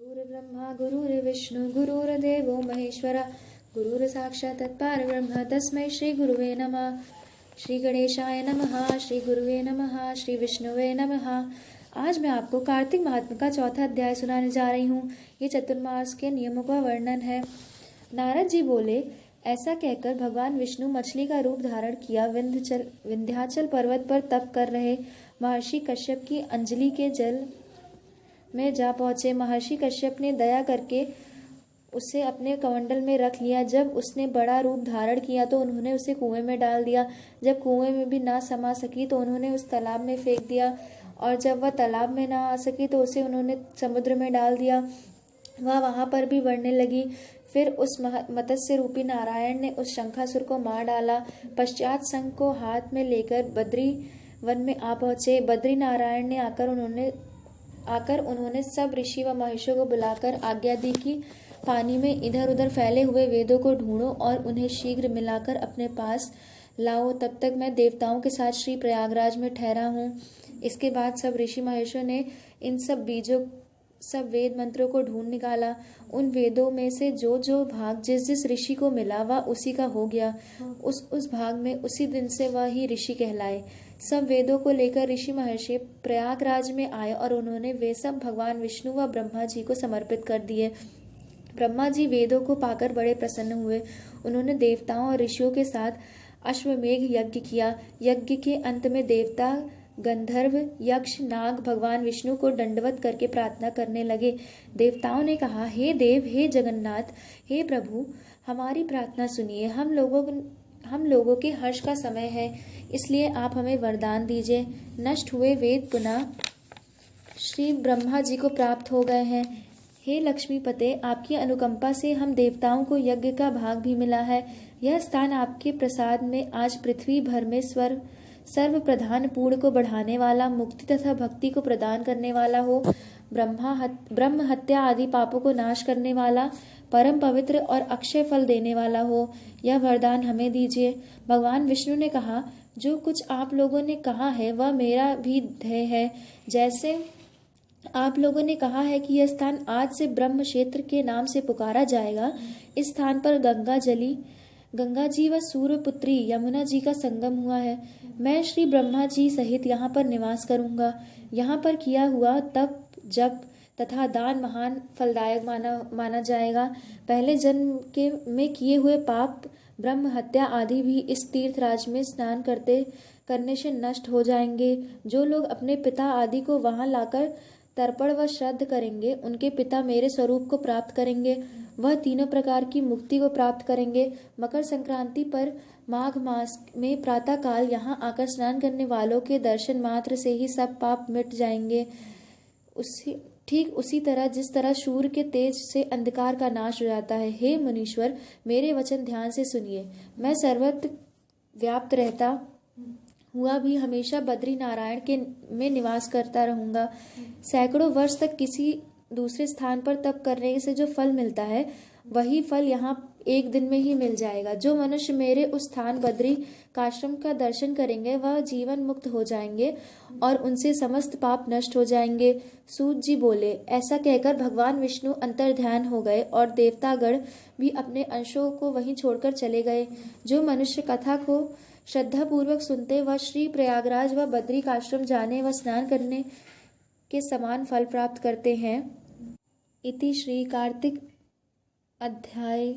गुरुर्ब्रह्मा गुरुर्विष्णु गुरुर्देवो महेश्वरा गुरुर्साक्षात् तत्परब्रह्म तस्मै श्री गुरुवे नमः। श्री गणेशाय नमः, श्री गुरुवे नमः, श्री विष्णुवे नमः। आज मैं आपको कार्तिक महात्म्य का चौथा अध्याय सुनाने जा रही हूँ। ये चतुर्मास के नियमों का वर्णन है। नारद जी बोले, ऐसा कहकर भगवान विष्णु मछली का रूप धारण किया विंध्याचल पर्वत पर तप कर रहे महर्षि कश्यप की अंजलि के जल में जा पहुंचे। महर्षि कश्यप ने दया करके उसे अपने कमंडल में रख लिया। जब उसने बड़ा रूप धारण किया तो उन्होंने उसे कुएं में डाल दिया। जब कुएं में भी ना समा सकी तो उन्होंने उस तालाब में फेंक दिया, और जब वह तालाब में ना आ सकी तो उसे उन्होंने समुद्र में डाल दिया। वह वहां पर भी बढ़ने लगी। फिर उस मत्स्य रूपी नारायण ने उस शंखासुर को मार डाला। पश्चात शंख को हाथ में लेकर बद्री वन में आ पहुंचे। बद्री नारायण ने आकर उन्होंने सब ऋषि व महेशों को बुलाकर आज्ञा दी कि पानी में इधर उधर फैले हुए वेदों को ढूंढो और उन्हें शीघ्र मिलाकर अपने पास लाओ। तब तक मैं देवताओं के साथ श्री प्रयागराज में ठहरा हूँ। इसके बाद सब ऋषि महेशों ने इन सब वेद मंत्रों को ढूंढ निकाला। उन वेदों में से जो जो भाग जिस जिस ऋषि को मिला वह उसी का हो गया। उस भाग में उसी दिन से वह ही ऋषि कहलाए। सब वेदों को लेकर ऋषि महर्षि प्रयागराज में आए और उन्होंने वे सब भगवान विष्णु व ब्रह्मा जी को समर्पित कर दिए। ब्रह्मा जी वेदों को पाकर बड़े प्रसन्न हुए। उन्होंने देवताओं और ऋषियों के साथ अश्वमेघ यज्ञ किया। यज्ञ के अंत में देवता, गंधर्व, यक्ष, नाग भगवान विष्णु को दंडवत करके प्रार्थना करने लगे। देवताओं ने कहा, हे देव, हे जगन्नाथ, हे प्रभु, हमारी प्रार्थना सुनिए। हम लोगों के हर्ष का समय है, इसलिए आप हमें वरदान दीजिए। नष्ट हुए वेद पुनः श्री ब्रह्मा जी को प्राप्त हो गए हैं। हे लक्ष्मीपते, आपकी अनुकंपा से हम देवताओं को यज्ञ का भाग भी मिला है। यह स्थान आपके प्रसाद में आज पृथ्वी भर में सर्व प्रधान पूर्ण को बढ़ाने वाला, मुक्ति तथा भक्ति को प्रदान करने वाला हो। ब्रह्म हत्या आदि पापों को नाश करने वाला, परम पवित्र और अक्षय फल देने वाला हो। यह वरदान हमें दीजिए। भगवान विष्णु ने कहा, जो कुछ आप लोगों ने कहा है वह मेरा भी ध्येय है। जैसे आप लोगों ने कहा है कि यह स्थान आज से ब्रह्म क्षेत्र के नाम से पुकारा जाएगा। इस स्थान पर गंगा जी व सूर्यपुत्री यमुना जी का संगम हुआ है। मैं श्री ब्रह्मा जी सहित यहाँ पर निवास करूंगा। यहाँ पर किया हुआ तप, जप तथा दान महान फलदायक माना जाएगा। पहले जन्म में किए हुए पाप, ब्रह्म हत्या आदि भी इस तीर्थराज में स्नान करने से नष्ट हो जाएंगे। जो लोग अपने पिता आदि को वहां लाकर तर्पण व श्राद्ध करेंगे, उनके पिता मेरे स्वरूप को प्राप्त करेंगे। वह तीनों प्रकार की मुक्ति को प्राप्त करेंगे। मकर संक्रांति पर माघ मास में प्रातः काल यहाँ आकर स्नान करने वालों के दर्शन मात्र से ही सब पाप मिट जाएंगे। ठीक उसी तरह जिस तरह सूर्य के तेज से अंधकार का नाश हो जाता है। हे मुनीश्वर, मेरे वचन ध्यान से सुनिए। मैं सर्वत्र व्याप्त रहता हुआ भी हमेशा बद्री नारायण में निवास करता रहूंगा। सैकड़ों वर्ष तक किसी दूसरे स्थान पर तप करने से जो फल मिलता है वही फल यहाँ एक दिन में ही मिल जाएगा। जो मनुष्य मेरे उस स्थान बद्री काश्रम का दर्शन करेंगे वह जीवन मुक्त हो जाएंगे और उनसे समस्त पाप नष्ट हो जाएंगे। सूत जी बोले, ऐसा कहकर भगवान विष्णु अंतर्ध्यान हो गए और देवतागण भी अपने अंशों को वहीं छोड़कर चले गए। जो मनुष्य कथा को श्रद्धा पूर्वक सुनते वह श्री प्रयागराज व बद्री काश्रम जाने व स्नान करने के समान फल प्राप्त करते हैं। इति श्री कार्तिक अध्याय